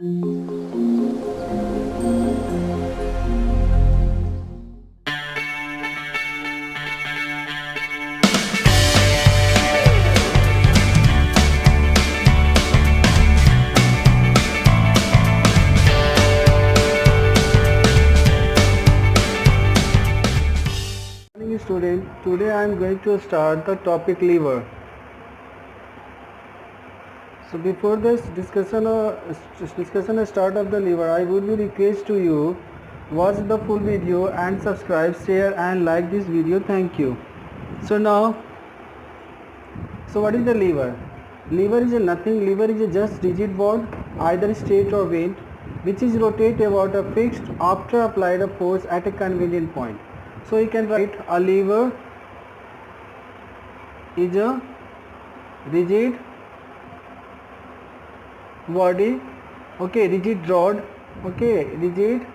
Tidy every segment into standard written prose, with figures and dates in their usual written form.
Morning student, today I am going to start the topic lever. So before this discussion start of the lever, I would be request to you watch the full video and subscribe, share and like this video. Thank you. So now, what is the lever? Lever is a nothing. Lever is a just rigid board, either straight or bent, which is rotate about a fixed after applied a force at a convenient point. So you can write a lever is a rigid body, okay, rigid rod, okay, rigid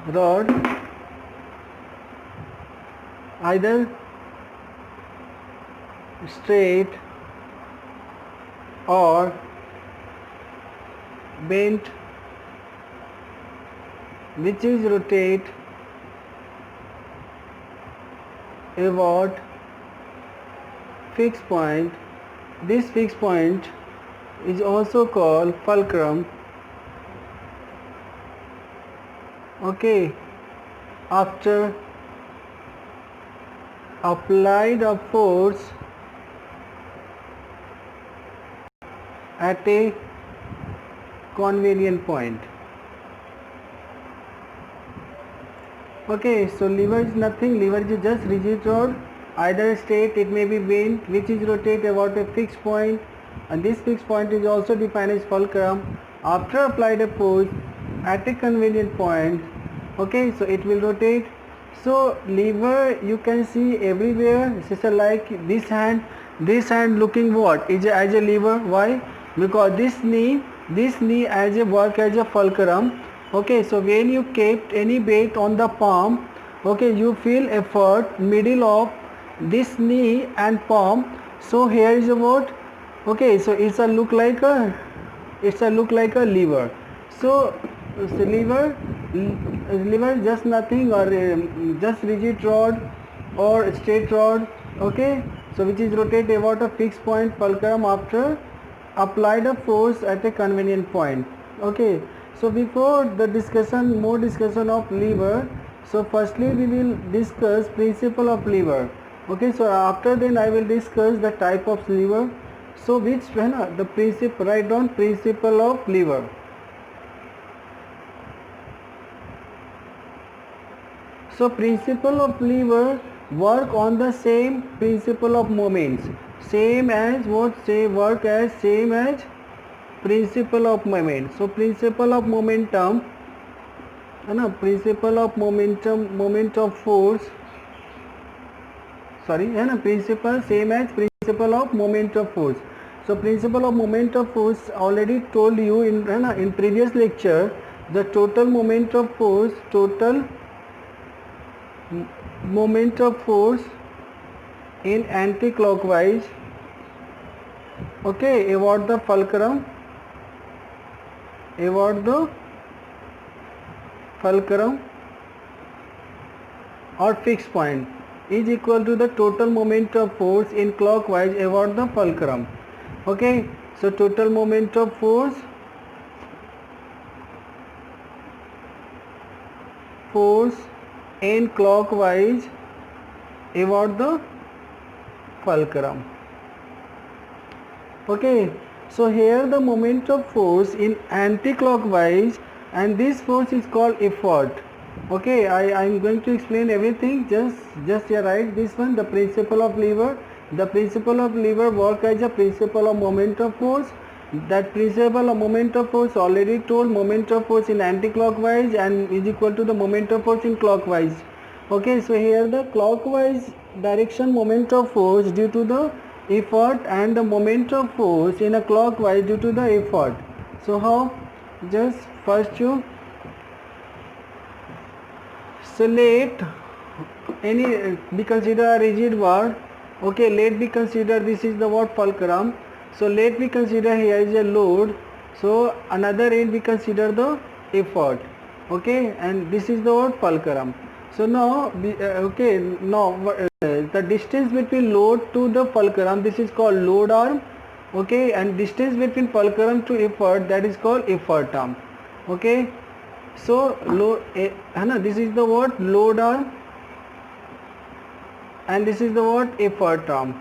rod, either straight or bent, which is rotate about fixed point. This fixed point is also called fulcrum, okay, after applied a force at a convenient point. Okay, so lever is nothing. Lever is just rigid rod, either straight, it may be bent, which is rotate about a fixed point, and this fixed point is also defined as fulcrum. After applied a force at a convenient point, okay, so it will rotate. So lever you can see everywhere. It's like this hand looking what is as a lever. Why? Because this knee as a work as a fulcrum. Okay, so when you kept any weight on the palm, okay, you feel effort middle of this knee and palm. So here is a what? Okay, so it's a look like a lever. So lever just nothing, or just rigid rod or straight rod, okay, so which is rotate about a fixed point, fulcrum, after applied a force at a convenient point. Okay, so before the more discussion of lever, so firstly we will discuss principle of lever. Okay, so after then I will discuss the type of lever. So which one, the principle, write down principle of lever. So principle of lever work on the same principle of moments, same as what, say work as same as principle of moment. So principle of momentum, principle of momentum, moment of force, sorry, principle same as principle of moment of force. So principle of moment of force already told you in previous lecture, the total moment of force, moment of force in anti-clockwise, okay, about the fulcrum, or fixed point is equal to the total moment of force in clockwise about the fulcrum. Okay, so total moment of force in clockwise about the fulcrum. Okay, so here the moment of force in anti-clockwise, and this force is called effort. Okay, I am going to explain everything. Just here write this one, the principle of lever. The principle of lever work as a principle of moment of force. That principle of moment of force already told, moment of force in anti-clockwise and is equal to the moment of force in clockwise. Okay, so here the clockwise direction moment of force due to the effort, and the moment of force in a clockwise due to the effort. So how? Just first you select any, we consider a rigid bar. Okay, let me consider this is the what, fulcrum. So let me consider here is a load. So another end we consider the effort. Okay, and this is the word fulcrum. So now the distance between load to the fulcrum, this is called load arm. Okay, and distance between fulcrum to effort, that is called effort arm. Okay, so this is the word load arm and this is the word effort arm.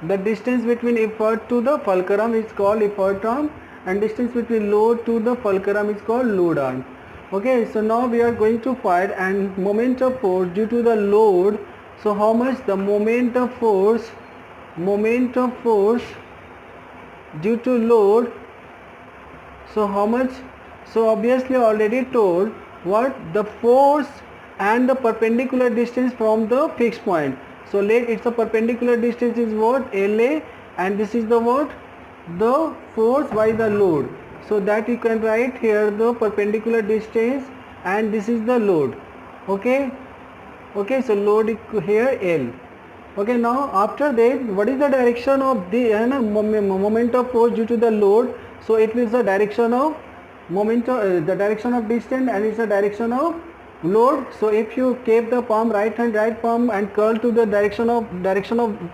The distance between effort to the fulcrum is called effort arm and distance between load to the fulcrum is called load arm. Okay, so now we are going to find and moment of force due to the load. So how much the moment of force due to load, so how much? So obviously already told what the force and the perpendicular distance from the fixed point. So let its a perpendicular distance is what? LA, and this is the what? The force by the load. So that you can write here the perpendicular distance and this is the load. Okay, okay, so load here L. Okay, now after that what is the direction of the moment of force due to the load? So it is the direction of the direction of distance and it's the direction of load. So if you keep the palm, right palm and curl to the direction of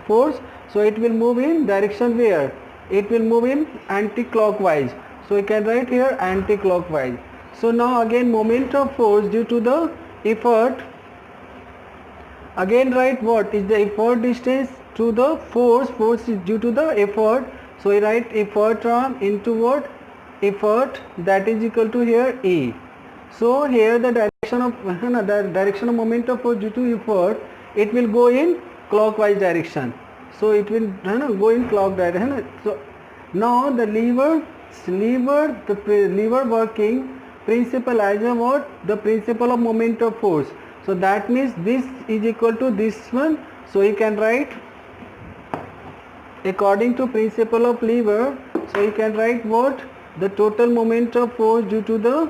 force, so it will move in direction where? It will move in anti-clockwise. So you can write here anti-clockwise. So now again moment of force due to the effort. Again write what is the effort distance to the force. Force is due to the effort. So we write effort arm into what? Effort, that is equal to here E. So here the direction of moment of force due to effort, it will go in clockwise direction. So it will go in clock direction. So now the lever working principle as a what? The principle of moment of force. So that means this is equal to this one. So you can write according to principle of lever. So you can write what? The total moment of force due to the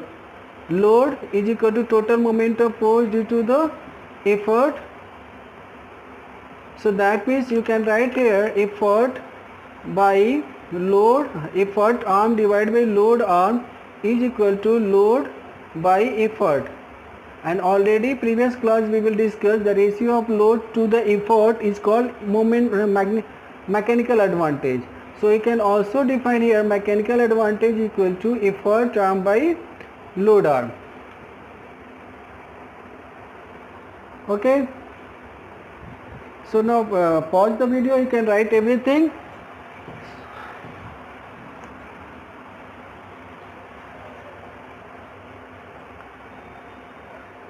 load is equal to total moment of force due to the effort. So that means you can write here effort by load, effort arm divided by load arm is equal to load by effort. And already previous class we will discuss the ratio of load to the effort is called mechanical advantage. So you can also define here mechanical advantage equal to effort arm by load arm. Okay, so now pause the video, you can write everything.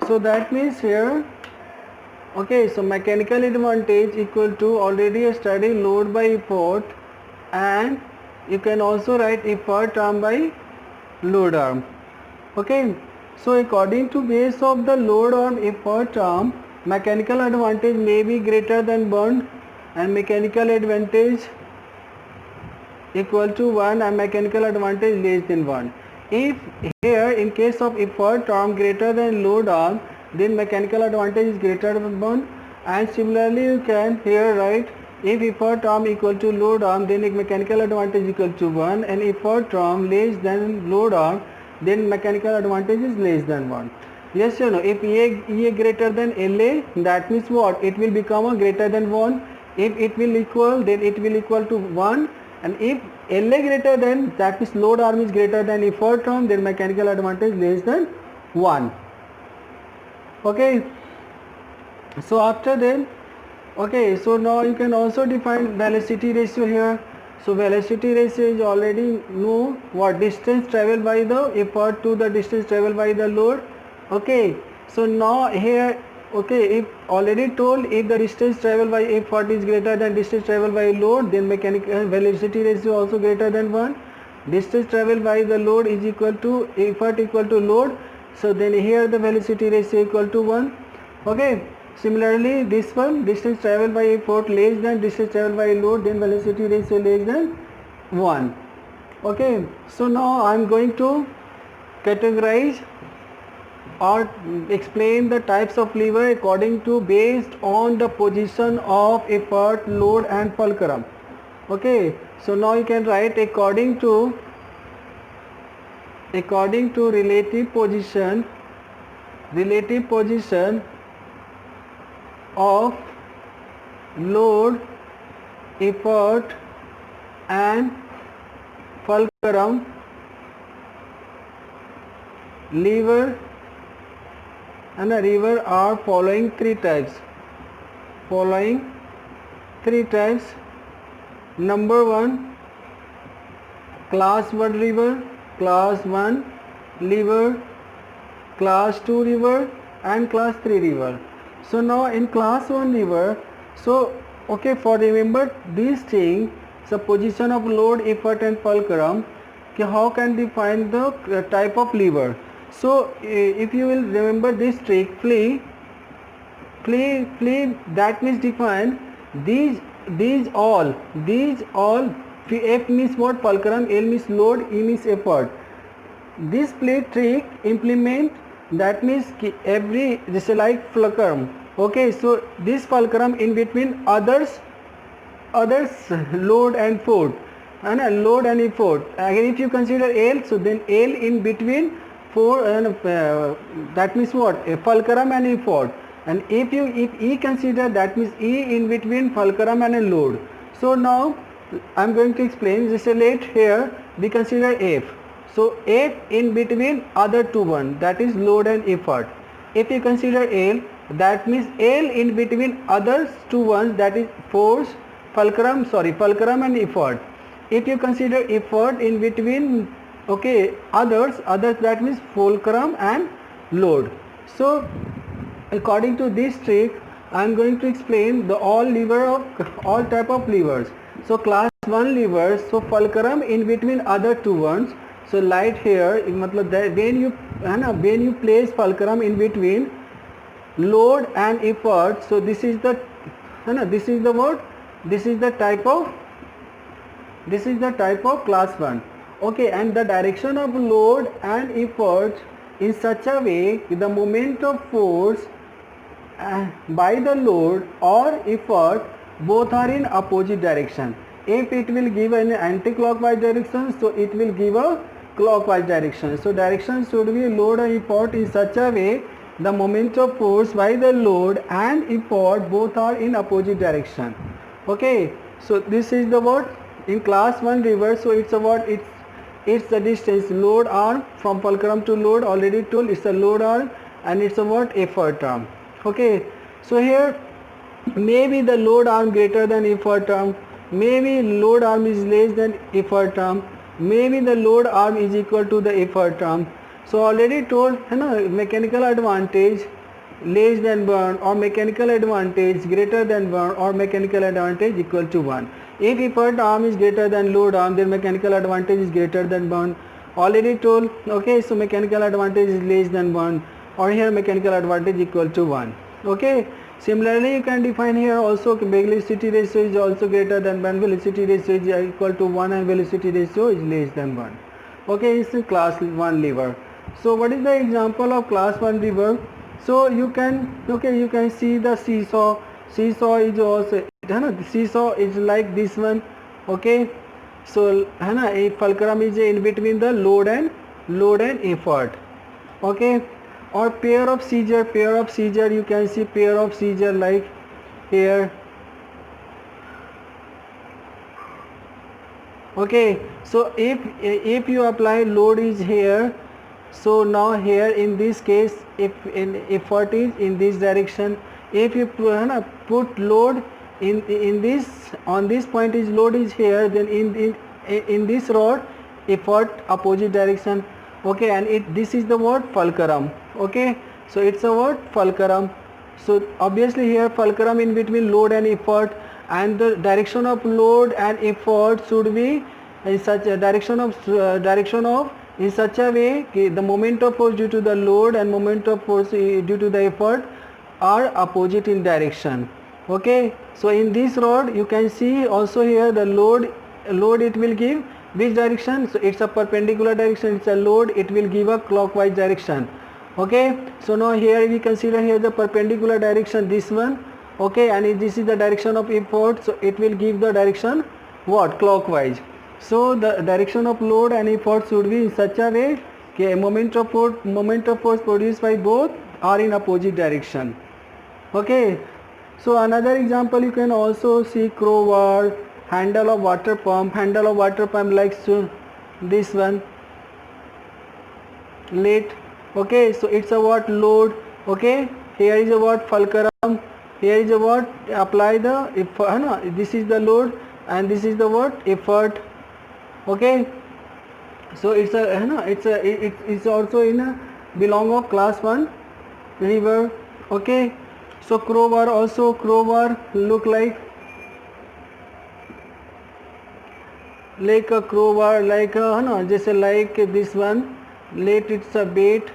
So that means here, okay, so mechanical advantage equal to already study load by effort, and you can also write effort arm by load arm. Okay, so according to base of the load arm effort arm, mechanical advantage may be greater than 1 and mechanical advantage equal to 1 and mechanical advantage less than 1. If here in case of effort arm greater than load arm, then mechanical advantage is greater than 1, and similarly you can here write if effort arm equal to load arm, then mechanical advantage equal to 1, and effort arm less than load arm, then mechanical advantage is less than 1. Yes or no? If EA greater than LA, that means what? It will become a greater than 1. If it will equal, then it will equal to 1. And if LA greater than, that means load arm is greater than effort arm, then mechanical advantage less than 1. Okay. So after then, okay, so now you can also define velocity ratio here. So velocity ratio is already know what? Distance traveled by the effort to the distance traveled by the load. Okay, so now here, okay, if already told if the distance traveled by effort is greater than distance traveled by load, then mechanical velocity ratio also greater than 1. Distance traveled by the load is equal to effort equal to load, so then here the velocity ratio equal to 1. Okay, similarly this one, distance traveled by effort less than distance traveled by load, then velocity ratio less than 1. Okay, so now I am going to categorize or explain the types of lever according to based on the position of effort, load and fulcrum. Okay, so now you can write according to relative position of load, effort and fulcrum, lever and a river are following three types. Number 1, class 1 river, class 1 lever, class 2 river and class 3 river. So now in class 1 river, so okay, for remember these things, so position of load, effort and fulcrum, how can define the type of lever. So if you will remember this trick, flee, that means define these all F means what? Fulcrum, L means load, E means effort. This play trick implement, that means every, this is like fulcrum. Okay, so this fulcrum in between others load and effort, and load and effort. Again if you consider L, so then L in between that means what? A fulcrum and effort. And if E consider, that means E in between fulcrum and a load. So now I am going to explain. Just let here we consider F. So F in between other two one, that is load and effort. If you consider L, that means L in between others two ones, that is force, fulcrum and effort. If you consider effort in between, okay, others, that means fulcrum and load. So according to this trick, I am going to explain the all type of levers. So class 1 levers, so fulcrum in between other two ones. So light here, matlab that when you place fulcrum in between load and effort, so this is the type of class 1. Okay, and the direction of load and effort in such a way the moment of force by the load or effort both are in opposite direction. If it will give an anti-clockwise direction, so it will give a clockwise direction. So direction should be load and effort in such a way the moment of force by the load and effort both are in opposite direction. Okay, so this is the what in class 1 reverse. So it's a what, it's the distance load arm from fulcrum to load, already told it's a load arm, and it's a what, effort arm. Okay, so here maybe the load arm greater than effort arm, maybe load arm is less than effort arm, maybe the load arm is equal to the effort arm. So already told, mechanical advantage less than 1 or mechanical advantage greater than 1 or mechanical advantage equal to 1. If effort arm is greater than load arm, then mechanical advantage is greater than 1. Already told, okay, so mechanical advantage is less than 1, or here mechanical advantage equal to 1. Okay, similarly you can define here also velocity ratio is also greater than 1, velocity ratio is equal to 1, and velocity ratio is less than 1. Okay, it's a class 1 lever. So what is the example of class 1 lever? So you can see the seesaw. Seesaw is also, seesaw is like this one. Okay, so a fulcrum is in between the load and effort. Okay, or pair of seizure, you can see pair of seizure like here. Okay, so if you apply load is here, so now here in this case, if effort is in this direction, if you put load in this, on this point is load is here, then in this rod effort opposite direction. Okay, and this is the word fulcrum. Okay, so it's a word fulcrum. So obviously here fulcrum in between load and effort, and the direction of load and effort should be in such a direction of in such a way the moment of force due to the load and moment of force due to the effort are opposite in direction. Okay, so in this rod you can see also here the load it will give which direction, so it's a perpendicular direction, it's a load, it will give a clockwise direction. Okay, so now here we consider here the perpendicular direction, this one. Okay, and this is the direction of effort, so it will give the direction what? Clockwise. So the direction of load and effort should be in such a way that moment of force produced by both are in opposite direction. Okay. So another example you can also see crowbar, handle of water pump like so this one, late. Okay, so it's a what? Load. Okay, here is a what? Fulcrum. Here is a what? Apply the if this is the load and this is the what? Effort. Okay, so it's a it's also in a belong of class 1 river. Okay, so crowbar look like a crowbar, like a just like this one, late it's a bait.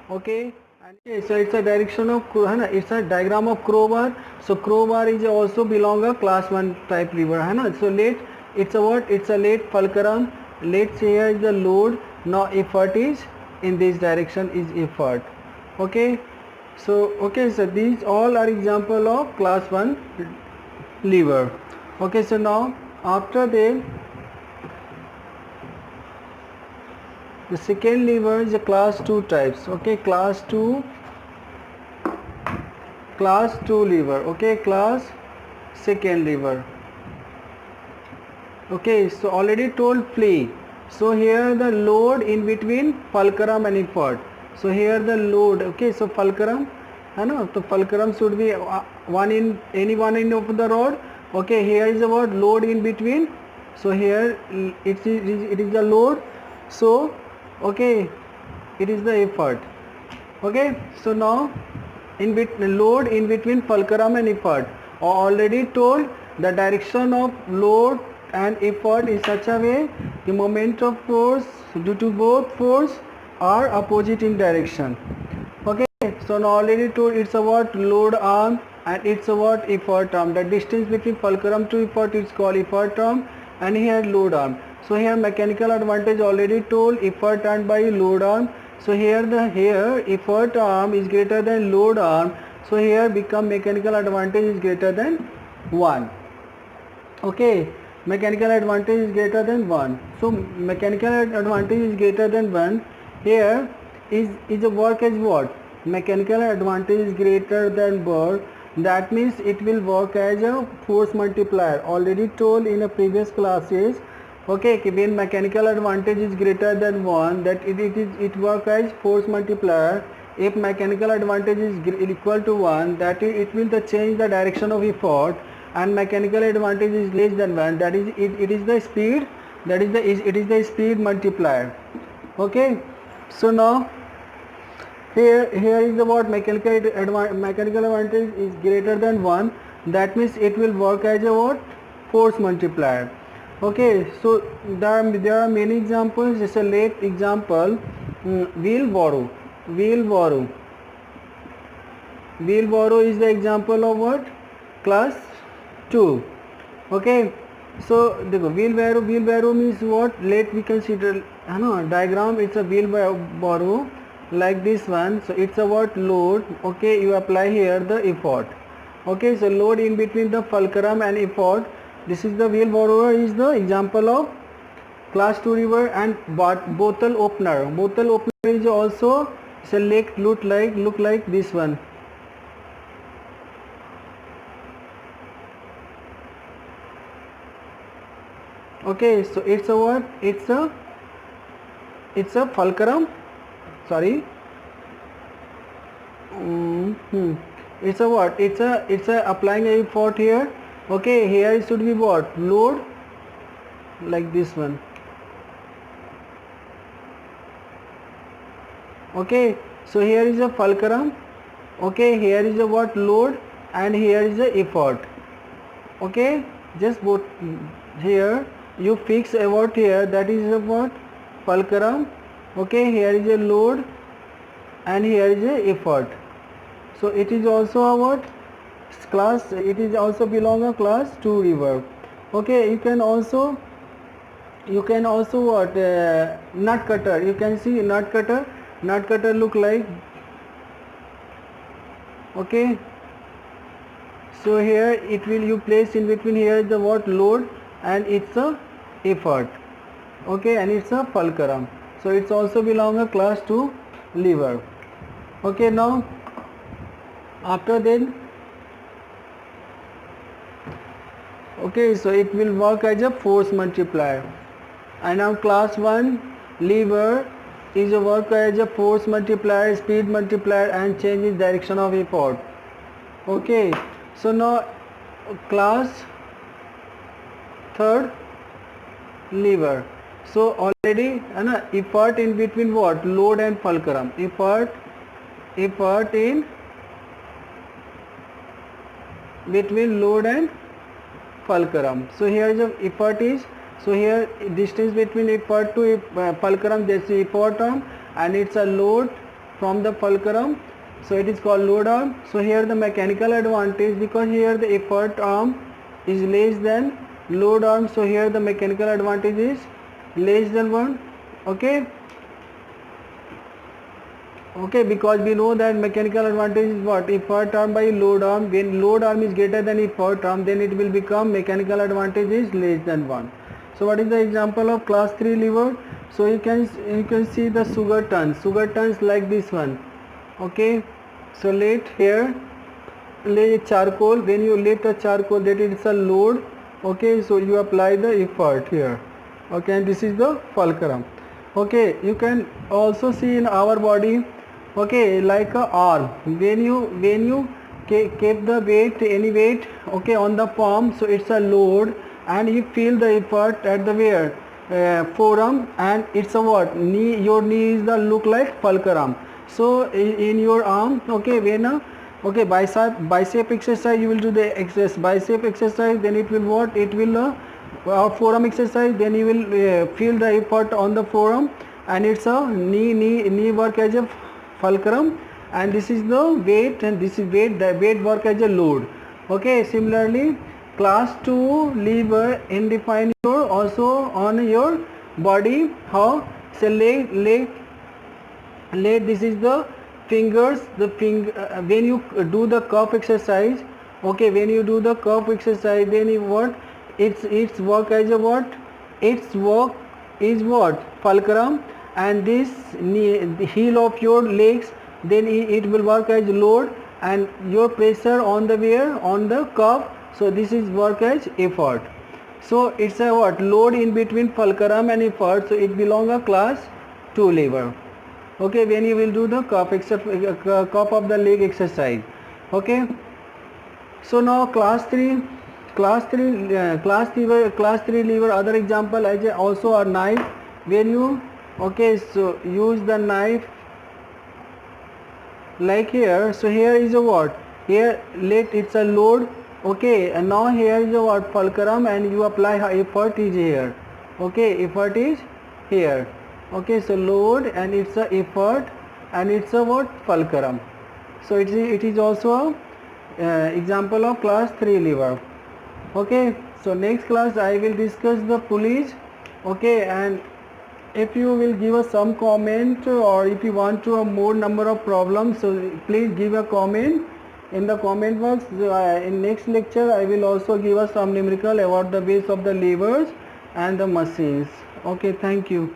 Okay, and so it's a direction of it's a diagram of crowbar. So crowbar is also belong a class 1 type river. So late it's a what? It's a late fulcrum. Let's say here is the load. Now effort is in this direction is effort. Okay, so these all are example of class 1 lever. Okay, so now after the second lever is a class 2 types. Okay, class 2 lever. Okay, class second lever. Okay, so already told flea. So here the load in between fulcrum and effort. So here the load. Okay, so fulcrum, so fulcrum should be one in any one end of the rod. Okay, here is the word load in between. So here it is the load. So okay, it is the effort. Okay, so now load in between fulcrum and effort. Already told the direction of load and effort in such a way the moment of force due to both force are opposite in direction. Okay, so now already told it's a what? Load arm and it's a what? Effort arm. The distance between fulcrum to effort is called effort arm, and here load arm. So here mechanical advantage already told, effort turned by load arm. So here effort arm is greater than load arm. So here become mechanical advantage is greater than 1. Okay, mechanical advantage is greater than 1. So mechanical advantage is greater than 1. Here is a work as what? Mechanical advantage is greater than work. That means it will work as a force multiplier. Already told in a previous classes. Okay, when mechanical advantage is greater than 1, that it work as force multiplier. If mechanical advantage is equal to 1, that it will change the direction of effort, and mechanical advantage is less than 1, that is it is the speed, that is it is the speed multiplier. Okay, so now here is the what? Mechanical advantage is greater than 1, that means it will work as a what? Force multiplier. Okay, so there are many examples. Just a late example, wheelbarrow. Wheelbarrow is the example of what? Class 2. Okay, so the wheelbarrow means what? Let we consider diagram. It's a wheelbarrow like this one. So it's a what? Load. Okay, you apply here the effort. Okay, so load in between the fulcrum and effort. This is the wheelbarrow is the example of class 2 river. And bottle opener. Bottle opener is also select look like this one. Okay, so it's a what? It's a fulcrum. Sorry. It's a what? It's a applying a effort here. Okay, here it should be what? Load like this one. Okay, so here is a fulcrum. Okay, here is a what? Load, and here is the effort. Okay, just both here you fix a what here, that is a what? Fulcrum. Okay, here is a load and here is a effort. So it is also a what? Class, it is also belong a class 2 river. Okay, you can also what? Nut cutter. You can see nut cutter look like. Okay, so here it will you place in between, here is the what? Load, and it's a effort. Okay, and it's a fulcrum, so it's also belong a class 2 lever. Okay, now after then, okay, so it will work as a force multiplier. And now class 1 lever is a work as a force multiplier, speed multiplier, and changes direction of effort. Okay, so now class 3rd lever. So already effort in between what? Load and fulcrum. Effort in between load and fulcrum. So here the effort is, so here distance between effort to fulcrum, this is effort arm, and it's a load from the fulcrum, so it is called load arm. So here the mechanical advantage, because here the effort arm is less than load arm, so here the mechanical advantage is less than 1. Okay, because we know that mechanical advantage is what? Effort arm by load arm. When load arm is greater than effort arm, then it will become mechanical advantage is less than 1. So what is the example of class 3 lever? So you can see the sugar tons like this one. Okay, so let here lay charcoal. When you lift a charcoal, that is a load. Okay, so you apply the effort here. Okay, and this is the fulcrum. Okay, you can also see in our body, okay, like a arm, when you keep the weight, any weight, okay, on the palm, so it's a load, and you feel the effort at the where forearm, and it's a what? Knee. Your knee is the look like fulcrum. So in your arm, okay, when okay, bicep exercise, you will do the bicep exercise, then it will what? It will forearm exercise, then you will feel the effort on the forearm, and it's a knee work as a fulcrum, and this is the weight, and this is weight, the weight work as a load. Okay, similarly class 2 lever in define your also on your body. How? Say leg, this is the fingers, the finger, when you do the cup exercise, okay, when you do the cup exercise, then you what? Its work as a what? Its work is what? Fulcrum, and this knee, the heel of your legs, then it will work as load, and your pressure on the where? On the cup, so this is work as effort. So it's a what? Load in between fulcrum and effort, so it belong a class 2 lever. Okay, when you will do the cup of the leg exercise. Okay, so now class 3 lever, other example as also a knife. When you, okay, so use the knife like here, so here is a what? Here let it's a load. Okay, and now here is a what? Fulcrum, and you apply effort is here. Okay, effort is here. Okay, so load, and it's a effort, and it's a what? Fulcrum. So it is also a example of class 3 lever. Okay, so next class I will discuss the pulleys. Okay, and if you will give us some comment, or if you want to a more number of problems, so please give a comment in the comment box. In next lecture I will also give us some numerical about the base of the levers and the machines. Okay, thank you.